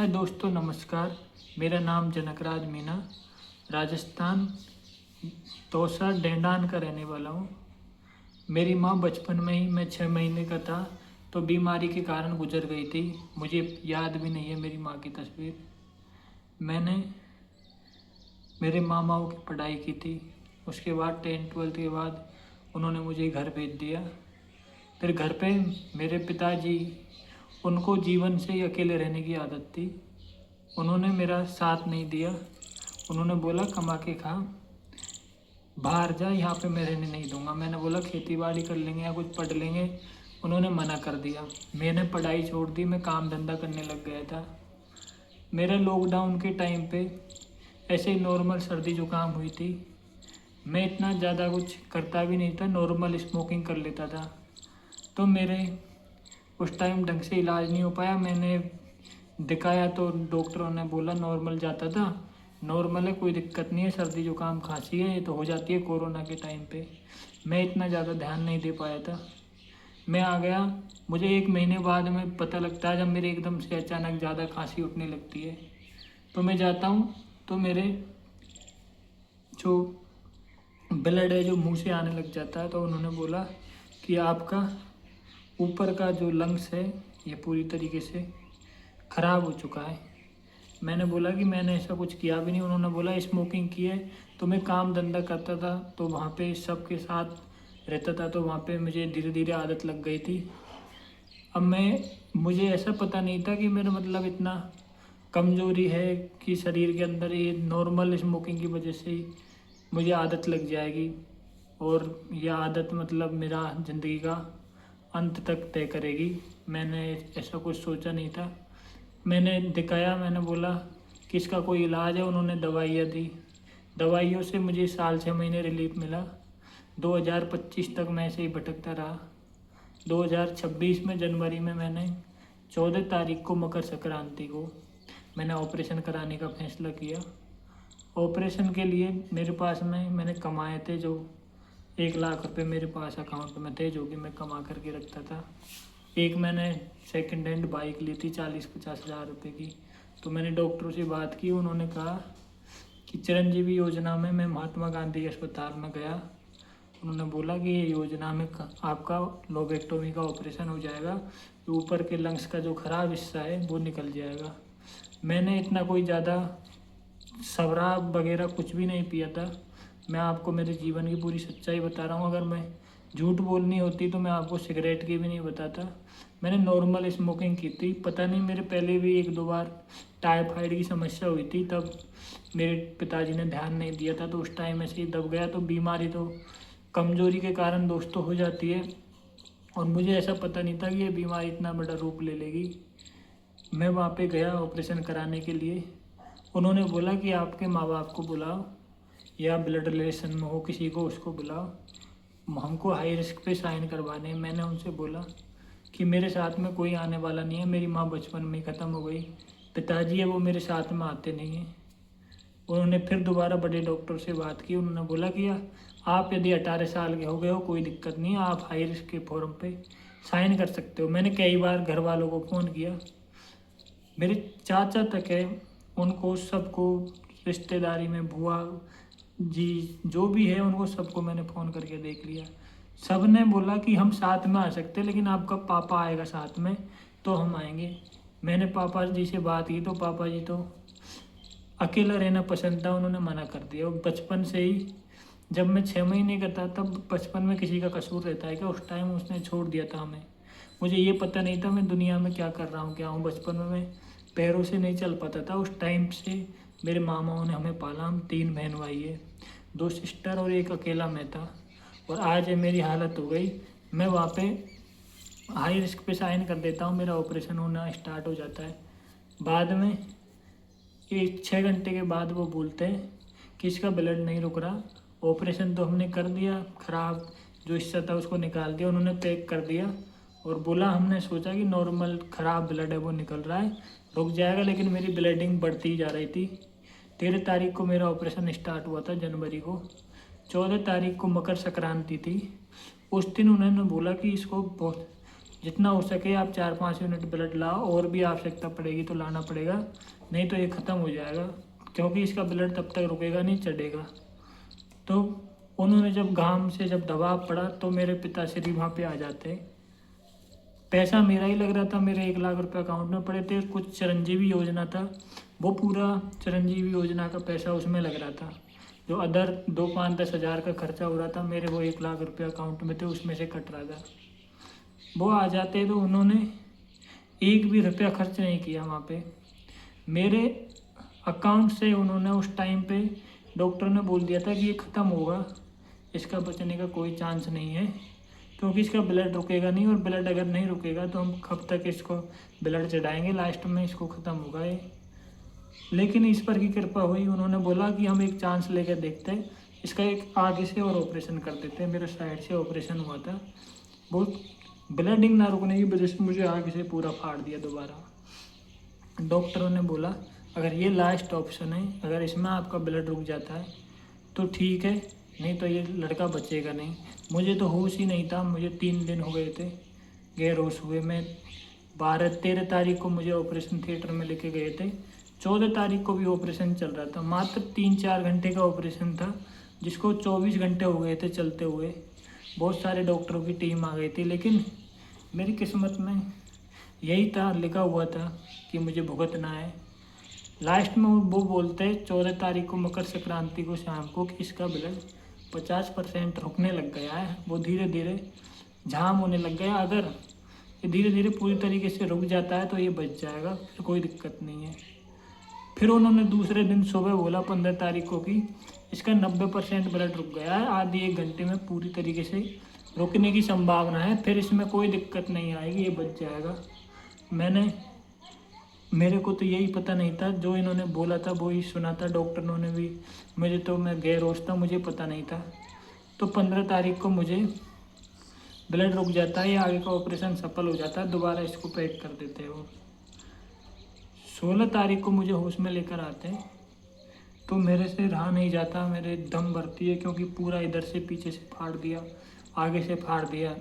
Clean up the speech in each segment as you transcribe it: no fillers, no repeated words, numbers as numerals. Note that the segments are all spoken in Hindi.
हाय दोस्तों, नमस्कार। मेरा नाम जनकराज मीना, राजस्थान दौसा डेंडान का रहने वाला हूँ। मेरी माँ बचपन में ही, मैं 6 महीने का था तो बीमारी के कारण गुजर गई थी। मुझे याद भी नहीं है मेरी माँ की तस्वीर। मैंने मेरे मामाओं की पढ़ाई की थी। उसके बाद 10th-12th के बाद उन्होंने मुझे घर भेज दिया। फिर घर पे मेरे पिताजी, उनको जीवन से ही अकेले रहने की आदत थी। उन्होंने मेरा साथ नहीं दिया। उन्होंने बोला कमा के खा, बाहर जा, यहाँ पे मैं रहने नहीं दूंगा। मैंने बोला खेती बाड़ी कर लेंगे या कुछ पढ़ लेंगे। उन्होंने मना कर दिया। मैंने पढ़ाई छोड़ दी, मैं काम धंधा करने लग गया था। मेरे लॉकडाउन के टाइम पे ऐसे ही नॉर्मल सर्दी जुकाम हुई थी। मैं इतना ज़्यादा कुछ करता भी नहीं था, नॉर्मल स्मोकिंग कर लेता था। तो मेरे उस टाइम ढंग से इलाज नहीं हो पाया। मैंने दिखाया तो डॉक्टरों ने बोला नॉर्मल जाता था, नॉर्मल है, कोई दिक्कत नहीं है, सर्दी जुकाम खांसी है, ये तो हो जाती है कोरोना के टाइम पे। मैं इतना ज़्यादा ध्यान नहीं दे पाया था। मैं आ गया। मुझे 1 महीने बाद में पता लगता है, जब मेरे एकदम से अचानक ज़्यादा खांसी उठने लगती है तो मैं जाता हूँ तो मेरे जो ब्लड है जो मुंह से आने लग जाता है। तो उन्होंने बोला कि आपका ऊपर का जो लंग्स है ये पूरी तरीके से ख़राब हो चुका है। मैंने बोला कि मैंने ऐसा कुछ किया भी नहीं। उन्होंने बोला स्मोकिंग की है। तो मैं काम धंधा करता था तो वहाँ पे सबके साथ रहता था, तो वहाँ पे मुझे धीरे धीरे आदत लग गई थी। अब मुझे ऐसा पता नहीं था कि मेरा मतलब इतना कमज़ोरी है कि शरीर के अंदर ये नॉर्मल स्मोकिंग की वजह से ही मुझे आदत लग जाएगी और यह आदत मतलब मेरा ज़िंदगी का अंत तक तय करेगी। मैंने ऐसा कुछ सोचा नहीं था। मैंने दिखाया, मैंने बोला कि इसका कोई इलाज है। उन्होंने दवाइयाँ दी। दवाइयों से मुझे साल 6 महीने रिलीफ मिला। 2025 तक मैं ऐसे ही भटकता रहा। 2026 में जनवरी में मैंने 14 तारीख को, मकर संक्रांति को, मैंने ऑपरेशन कराने का फैसला किया। ऑपरेशन के लिए मेरे पास में मैंने कमाए थे जो 1 लाख रुपए मेरे पास अकाउंट में थे, जो कि मैं कमा करके रखता था। एक मैंने सेकंड हैंड बाइक ली थी 40-50 हज़ार रुपये की। तो मैंने डॉक्टरों से बात की। उन्होंने कहा कि चिरंजीवी योजना में मैं महात्मा गांधी अस्पताल में गया। उन्होंने बोला कि ये योजना में आपका लोबेक्टोमी का ऑपरेशन हो जाएगा, तो ऊपर के लंग्स का जो ख़राब हिस्सा है वो निकल जाएगा। मैंने इतना कोई ज़्यादा शराब वगैरह कुछ भी नहीं पिया था। मैं आपको मेरे जीवन की पूरी सच्चाई बता रहा हूँ। अगर मैं झूठ बोलनी होती तो मैं आपको सिगरेट की भी नहीं बताता। मैंने नॉर्मल स्मोकिंग की थी। पता नहीं, मेरे पहले भी 1-2 बार टाइफाइड की समस्या हुई थी, तब मेरे पिताजी ने ध्यान नहीं दिया था तो उस टाइम ऐसे ही दब गया। तो बीमारी तो कमज़ोरी के कारण दोस्तों हो जाती है, और मुझे ऐसा पता नहीं था कि ये बीमारी इतना बड़ा रूप ले लेगी। मैं वहाँ पे गया ऑपरेशन कराने के लिए। उन्होंने बोला कि आपके माँ बाप को बुलाओ या ब्लड रिलेशन में हो किसी को, उसको बुलाओ, हमको हाई रिस्क पे साइन करवाने हैं। मैंने उनसे बोला कि मेरे साथ में कोई आने वाला नहीं है, मेरी माँ बचपन में ही ख़त्म हो गई। पिताजी है वो मेरे साथ में आते नहीं हैं। उन्होंने फिर दोबारा बड़े डॉक्टर से बात की। उन्होंने बोला कि आप यदि 18 साल के हो गए हो, कोई दिक्कत नहीं है, आप हाई रिस्क के फॉर्म पे साइन कर सकते हो। मैंने कई बार घर वालों को फ़ोन किया। मेरे चाचा तक है, उनको सबको, रिश्तेदारी में बुआ जी जो भी है, उनको सबको मैंने फ़ोन करके देख लिया। सब ने बोला कि हम साथ में आ सकते हैं, लेकिन आपका पापा आएगा साथ में तो हम आएंगे। मैंने पापा जी से बात की तो पापा जी तो अकेला रहना पसंद था, उन्होंने मना कर दिया। और बचपन से ही, जब मैं 6 महीने का था तब बचपन में किसी का कसूर रहता है क्या, उस टाइम उसने छोड़ दिया था हमें। मुझे ये पता नहीं था मैं दुनिया में क्या कर रहा हूँ, क्या हूँ। बचपन में मैं पैरों से नहीं चल पाता था। उस टाइम से मेरे मामाओं ने हमें पाला। हम 3 बहन भाई है, 2 सिस्टर और एक अकेला मैं था। और आज ये मेरी हालत हो गई। मैं वहाँ पे हाई रिस्क पे साइन कर देता हूँ, मेरा ऑपरेशन होना स्टार्ट हो जाता है। बाद में ये 6 घंटे के बाद वो बोलते हैं कि इसका ब्लड नहीं रुक रहा। ऑपरेशन तो हमने कर दिया, ख़राब जो हिस्सा था उसको निकाल दिया, उन्होंने पैक कर दिया और बोला, हमने सोचा कि नॉर्मल ख़राब ब्लड है वो निकल रहा है, रुक जाएगा, लेकिन मेरी ब्लीडिंग बढ़ती ही जा रही थी। 13 तारीख को मेरा ऑपरेशन स्टार्ट हुआ था जनवरी को। 14 तारीख को मकर संक्रांति थी। उस दिन उन्होंने बोला कि इसको बहुत जितना हो सके आप 4-5 यूनिट ब्लड लाओ, और भी आवश्यकता पड़ेगी तो लाना पड़ेगा, नहीं तो ये ख़त्म हो जाएगा, क्योंकि इसका ब्लड तब तक रुकेगा नहीं, चढ़ेगा। तो उन्होंने जब गांव से जब दबाव पड़ा तो मेरे पिताश्री वहाँ पे आ जाते। पैसा मेरा ही लग रहा था, मेरे 1 लाख रुपए अकाउंट में पड़े थे। कुछ चिरंजीवी योजना था, वो पूरा चिरंजीवी योजना का पैसा उसमें लग रहा था। जो अदर 2-5-10 हज़ार का खर्चा हो रहा था, मेरे वो 1 लाख रुपये अकाउंट में थे, उसमें से कट रहा था। वो आ जाते तो उन्होंने एक भी रुपया खर्च नहीं किया वहाँ पे। मेरे अकाउंट से उन्होंने उस टाइम पे डॉक्टर ने बोल दिया था कि ये ख़त्म होगा, इसका बचने का कोई चांस नहीं है, क्योंकि इसका ब्लड रुकेगा नहीं, और ब्लड अगर नहीं रुकेगा तो हम कब तक इसको ब्लड चढ़ाएंगे, लास्ट में इसको ख़त्म होगा ये। लेकिन ईश्वर की कृपा हुई, उन्होंने बोला कि हम एक चांस लेकर देखते हैं, इसका एक आगे से और ऑपरेशन कर देते हैं। मेरे साइड से ऑपरेशन हुआ था, वो ब्लडिंग ना रुकने की वजह से मुझे आगे से पूरा फाड़ दिया दोबारा। डॉक्टरों ने बोला अगर ये लास्ट ऑप्शन है, अगर इसमें आपका ब्लड रुक जाता है तो ठीक है, नहीं तो ये लड़का बचेगा नहीं। मुझे तो होश ही नहीं था, मुझे 3 दिन हो गए थे गैर होश हुए। मैं 13 तारीख को मुझे ऑपरेशन थिएटर में लेके गए थे, 14 तारीख को भी ऑपरेशन चल रहा था। मात्र 3-4 घंटे का ऑपरेशन था, जिसको 24 घंटे हो गए थे चलते हुए। बहुत सारे डॉक्टरों की टीम आ गई थी, लेकिन मेरी किस्मत में यही था, लिखा हुआ था कि मुझे भुगतना है। लास्ट में वो बोलते 14 तारीख को मकर संक्रांति को शाम को कि इसका ब्लड 50% रुकने लग गया है, वो धीरे धीरे जाम होने लग गया। अगर ये धीरे धीरे पूरी तरीके से रुक जाता है तो ये बच जाएगा, फिर कोई दिक्कत नहीं है। फिर उन्होंने दूसरे दिन सुबह बोला 15 तारीख को कि इसका 90% ब्लड रुक गया है, आधे 1 घंटे में पूरी तरीके से रुकने की संभावना है, फिर इसमें कोई दिक्कत नहीं आएगी, ये बच जाएगा। मेरे को तो यही पता नहीं था, जो इन्होंने बोला था वो ही सुना था, डॉक्टर ने भी। मुझे तो मैं गैर होश था, मुझे पता नहीं था। तो 15 तारीख को मुझे ब्लड रुक जाता है, या आगे का ऑपरेशन सफल हो जाता है, दोबारा इसको पैक कर देते हैं वो। 16 तारीख को मुझे होश में लेकर आते हैं, तो मेरे से रहा नहीं जाता, मेरे दम भरती है, क्योंकि पूरा इधर से पीछे से फाड़ दिया, आगे से फाड़ दिया।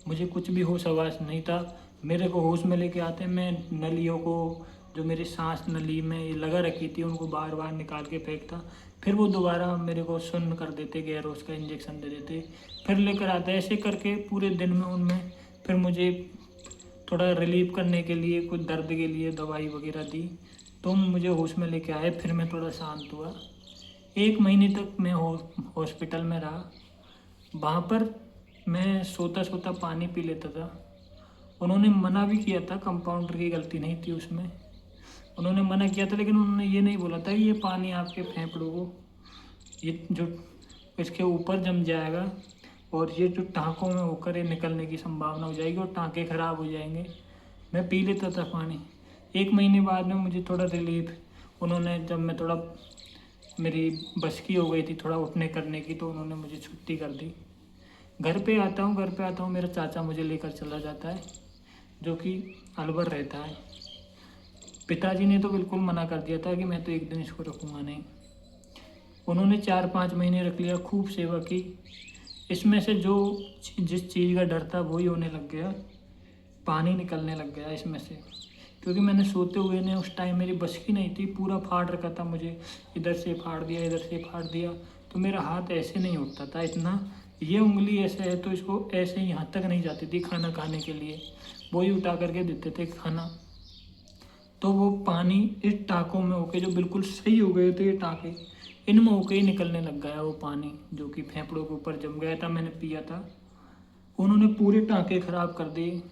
मुझे कुछ भी होश आवास नहीं था। मेरे को होश में लेके आते, मैं नलियों को, जो मेरी सांस नली में लगा रखी थी, उनको बार बार निकाल के फेंकता। फिर वो दोबारा मेरे को सुन्न कर देते, गैर होश का इंजेक्शन दे देते, फिर लेकर आते। ऐसे करके पूरे दिन में उनमें फिर मुझे थोड़ा रिलीफ करने के लिए, कुछ दर्द के लिए दवाई वगैरह दी, तो मुझे होश में लेके आए। फिर मैं थोड़ा शांत हुआ। 1 महीने तक मैं हॉस्पिटल में रहा। वहाँ पर मैं सोता सोता पानी पी लेता था। उन्होंने मना भी किया था, कंपाउंडर की गलती नहीं थी उसमें, उन्होंने मना किया था, लेकिन उन्होंने ये नहीं बोला था ये पानी आपके फेफड़ों को, ये जो इसके ऊपर जम जाएगा और ये जो टाँकों में होकर ये निकलने की संभावना हो जाएगी और टाँके ख़राब हो जाएंगे। मैं पी लेता था पानी। 1 महीने बाद में मुझे थोड़ा रिलीफ, उन्होंने जब मैं थोड़ा, मेरी बस की हो गई थी थोड़ा उठने करने की, तो उन्होंने मुझे छुट्टी कर दी। घर पे आता हूँ, मेरा चाचा मुझे लेकर चला जाता है, जो कि अलवर रहता है। पिताजी ने तो बिल्कुल मना कर दिया था कि मैं तो एक दिन इसको रखूँगा नहीं। उन्होंने 4-5 महीने रख लिया, खूब सेवा की। इसमें से जो जिस चीज़ का डर था वही होने लग गया, पानी निकलने लग गया इसमें से, क्योंकि मैंने सोते हुए ने उस टाइम मेरी बस की नहीं थी, पूरा फाड़ रखा था मुझे, इधर से फाड़ दिया, इधर से फाड़ दिया, तो मेरा हाथ ऐसे नहीं उठता था इतना। ये उंगली ऐसे है तो इसको ऐसे यहाँ तक नहीं जाती थी खाना खाने के लिए, वो ही उठा करके देते थे खाना। तो वो पानी इस टाँकों में होके, जो बिल्कुल सही हो गए थे ये टाँके, इनमें होके ही निकलने लग गया वो पानी, जो कि फेफड़ों के ऊपर जम गया था, मैंने पिया था। उन्होंने पूरे टाँके ख़राब कर दिए।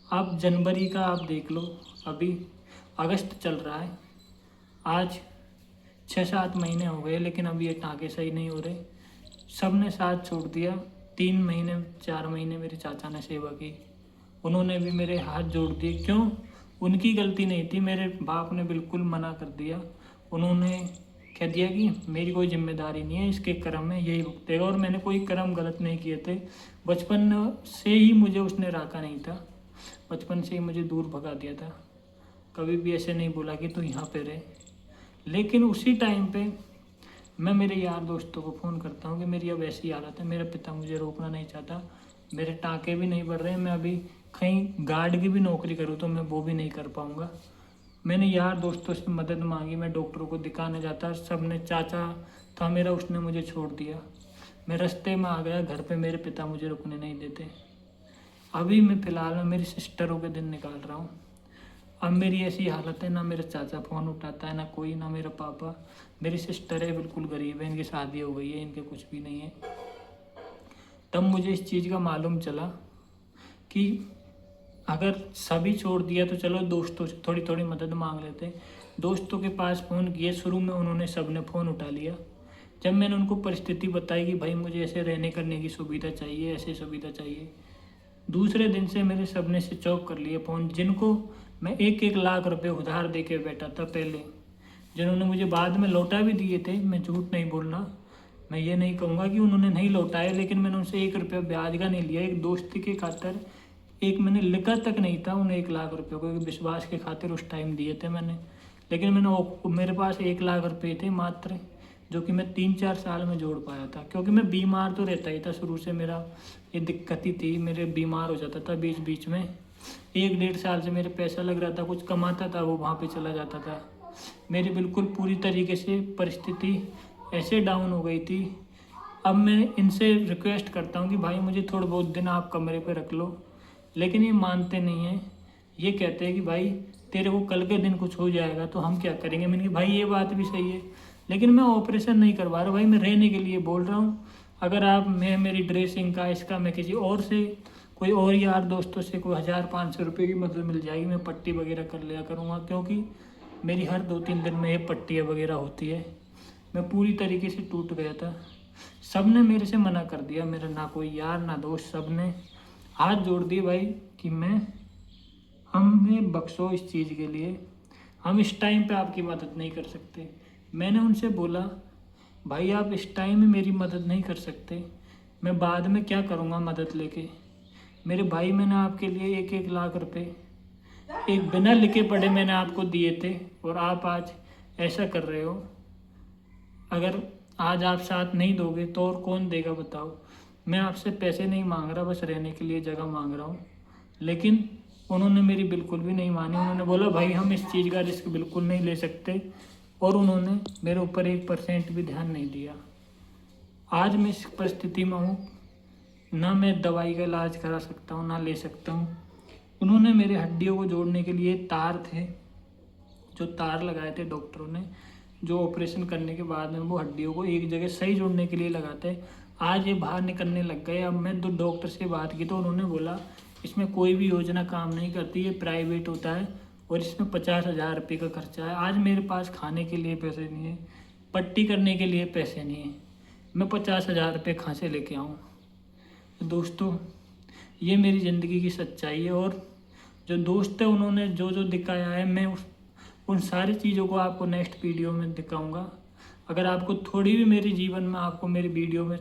आप जनवरी का आप देख लो, अभी अगस्त चल रहा है, आज 6-7 महीने हो गए, लेकिन अभी ये टाँके सही नहीं हो रहे। सब ने साथ छोड़ दिया। 3 महीने 4 महीने मेरे चाचा ने सेवा की, उन्होंने भी मेरे हाथ जोड़ दिए। क्यों? उनकी गलती नहीं थी, मेरे बाप ने बिल्कुल मना कर दिया। उन्होंने कह दिया कि मेरी कोई जिम्मेदारी नहीं है, इसके कर्म में यही भुगतेगा, और मैंने कोई कर्म गलत नहीं किए थे। बचपन से ही मुझे उसने राखा नहीं था, बचपन से ही मुझे दूर भगा दिया था, कभी भी ऐसे नहीं बोला कि तू यहाँ पे रहे। लेकिन उसी टाइम पे मैं मेरे यार दोस्तों को फ़ोन करता हूँ कि मेरी अब ऐसी हालत है, मेरा पिता मुझे रोकना नहीं चाहता, मेरे टाँके भी नहीं बढ़ रहे हैं। मैं अभी कहीं गार्ड की भी नौकरी करूँ तो मैं वो भी नहीं कर पाऊँगा। मैंने यार दोस्तों से मदद मांगी, मैं डॉक्टरों को दिखाने जाता, सब ने, चाचा था मेरा उसने मुझे छोड़ दिया। मैं रास्ते में आ गया, घर पे मेरे पिता मुझे रुकने नहीं देते। अभी मैं फ़िलहाल में मेरी सिस्टरों के दिन निकाल रहा हूँ। अब मेरी ऐसी हालत है, ना मेरा चाचा फ़ोन उठाता है, ना कोई, ना मेरा पापा। मेरी सिस्टर है, बिल्कुल गरीब है, इनकी शादी हो गई है, इनके कुछ भी नहीं है। तब मुझे इस चीज़ का मालूम चला कि अगर सभी छोड़ दिया तो चलो दोस्तों से थोड़ी थोड़ी मदद मांग लेते। दोस्तों के पास फ़ोन किए, शुरू में उन्होंने सब ने फ़ोन उठा लिया। जब मैंने उनको परिस्थिति बताई कि भाई मुझे ऐसे रहने करने की सुविधा चाहिए, ऐसे सुविधा चाहिए, दूसरे दिन से मेरे सब ने स्विच ऑफ कर लिए फ़ोन। जिनको मैं 1-1 लाख रुपए उधार दे के बैठा था पहले, जिन्होंने मुझे बाद में लौटा भी दिए थे, मैं झूठ नहीं बोलना, मैं ये नहीं कहूँगा कि उन्होंने नहीं लौटाए, लेकिन मैंने उनसे 1 रुपया ब्याज का नहीं लिया। एक दोस्ती के खातिर एक मैंने लिखा तक नहीं था उन्हें 1 लाख रुपये को, एक विश्वास के खातिर उस टाइम दिए थे मैंने। लेकिन मेरे पास 1 लाख रुपये थे मात्र, जो कि मैं 3-4 साल में जोड़ पाया था। क्योंकि मैं बीमार तो रहता ही था, शुरू से मेरा ये दिक्कत ही थी, मेरे बीमार हो जाता था बीच बीच में। 1-1.5 साल से मेरे पैसा लग रहा था, कुछ कमाता था वो वहाँ पे चला जाता था। मेरी बिल्कुल पूरी तरीके से परिस्थिति ऐसे डाउन हो गई थी। अब मैं इनसे रिक्वेस्ट करता हूँ कि भाई मुझे थोड़ा बहुत दिन आप कमरे पे रख लो, लेकिन ये मानते नहीं हैं। ये कहते हैं कि भाई तेरे को कल के दिन कुछ हो जाएगा तो हम क्या करेंगे। मैंने कहा भाई ये बात भी सही है, लेकिन मैं ऑपरेशन नहीं करवा रहा भाई, मैं रहने के लिए बोल रहा हूँ। अगर आप मेरी ड्रेसिंग का, इसका मैं किसी और से, कोई और यार दोस्तों से कोई 1000-500 रुपये की मदद मिल जाएगी, मैं पट्टी वगैरह कर लिया करूँगा। क्योंकि मेरी हर 2-3 दिन में ये पट्टियाँ वगैरह होती है। मैं पूरी तरीके से टूट गया था। सब ने मेरे से मना कर दिया, मेरा ना कोई यार ना दोस्त, सब ने हाथ जोड़ दिए भाई कि हमें बख्शो इस चीज़ के लिए, हम इस टाइम पे आपकी मदद नहीं कर सकते। मैंने उनसे बोला भाई आप इस टाइम में मेरी मदद नहीं कर सकते, मैं बाद में क्या करूँगा मदद लेके। मेरे भाई मैंने आपके लिए 1-1 लाख रुपए एक बिना लिखे पढ़े मैंने आपको दिए थे, और आप आज ऐसा कर रहे हो। अगर आज आप साथ नहीं दोगे तो और कौन देगा बताओ। मैं आपसे पैसे नहीं मांग रहा, बस रहने के लिए जगह मांग रहा हूँ। लेकिन उन्होंने मेरी बिल्कुल भी नहीं मानी। उन्होंने बोला भाई हम इस चीज़ का रिस्क बिल्कुल नहीं ले सकते, और उन्होंने मेरे ऊपर 1% भी ध्यान नहीं दिया। आज मैं इस परिस्थिति में हूँ, ना मैं दवाई का इलाज करा सकता हूँ, ना ले सकता हूँ। उन्होंने मेरे हड्डियों को जोड़ने के लिए तार थे, जो तार लगाए थे डॉक्टरों ने, जो ऑपरेशन करने के बाद में वो हड्डियों को एक जगह सही जोड़ने के लिए लगाते हैं। आज ये बाहर निकलने लग गए। अब मैं तो डॉक्टर से बात की तो उन्होंने बोला इसमें कोई भी योजना काम नहीं करती, ये प्राइवेट होता है और इसमें 50,000 रुपये का खर्चा है। आज मेरे पास खाने के लिए पैसे नहीं है, पट्टी करने के लिए पैसे नहीं है, मैं 50,000 रुपये कहाँ से लेके आऊँ। दोस्तों ये मेरी ज़िंदगी की सच्चाई है, और जो दोस्त है उन्होंने जो जो दिखाया है, मैं उन सारी चीज़ों को आपको नेक्स्ट वीडियो में दिखाऊंगा। अगर आपको थोड़ी भी मेरे जीवन में, आपको मेरी वीडियो में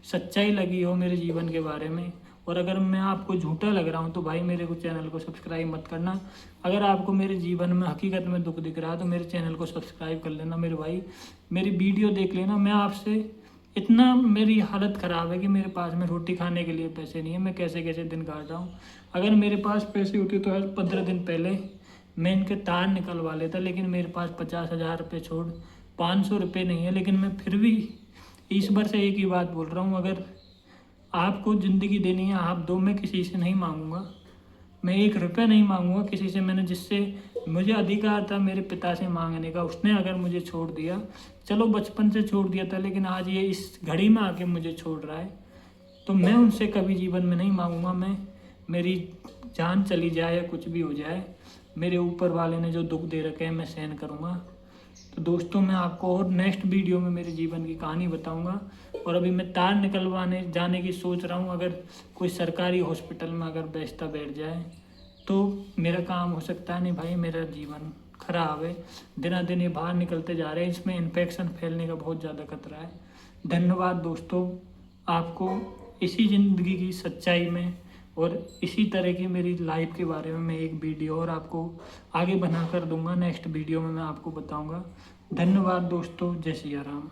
सच्चाई लगी हो मेरे जीवन के बारे में, और अगर मैं आपको झूठा लग रहा हूँ तो भाई मेरे को चैनल को सब्सक्राइब मत करना। अगर आपको मेरे जीवन में हकीकत में दुख दिख रहा है तो मेरे चैनल को सब्सक्राइब कर लेना मेरे भाई, मेरी वीडियो देख लेना। मैं आपसे इतना, मेरी हालत ख़राब है कि मेरे पास में रोटी खाने के लिए पैसे नहीं है, मैं कैसे कैसे दिन काट रहा हूँ। अगर मेरे पास पैसे होते तो आज 15 दिन पहले मैं इनके तार निकलवा लेता, लेकिन मेरे पास 50,000 रुपये छोड़ 500 रुपये नहीं है। लेकिन मैं फिर भी ईश्वर से एक ही बात बोल रहा हूँ, अगर आपको ज़िंदगी देनी है आप दो, मैं किसी से नहीं मांगूंगा, मैं 1 रुपया नहीं मांगूंगा किसी से। मैंने जिससे मुझे अधिकार था मेरे पिता से मांगने का, उसने अगर मुझे छोड़ दिया, चलो बचपन से छोड़ दिया था, लेकिन आज ये इस घड़ी में आके मुझे छोड़ रहा है, तो मैं उनसे कभी जीवन में नहीं मांगूंगा। मैं, मेरी जान चली जाए या कुछ भी हो जाए, मेरे ऊपर वाले ने जो दुख दे रखे हैं मैं सहन करूँगा। तो दोस्तों मैं आपको और नेक्स्ट वीडियो में मेरे जीवन की कहानी बताऊंगा। और अभी मैं तार निकलवाने जाने की सोच रहा हूं, अगर कोई सरकारी हॉस्पिटल में अगर व्यवस्था बैठ जाए तो मेरा काम हो सकता है। नहीं भाई मेरा जीवन खराब है, दिन दिन ये बाहर निकलते जा रहे हैं, इसमें इन्फेक्शन फैलने का बहुत ज़्यादा खतरा है। धन्यवाद दोस्तों, आपको इसी ज़िंदगी की सच्चाई में और इसी तरह की मेरी लाइफ के बारे में मैं एक वीडियो और आपको आगे बना कर दूंगा। नेक्स्ट वीडियो में मैं आपको बताऊंगा। धन्यवाद दोस्तों, जय सिया राम।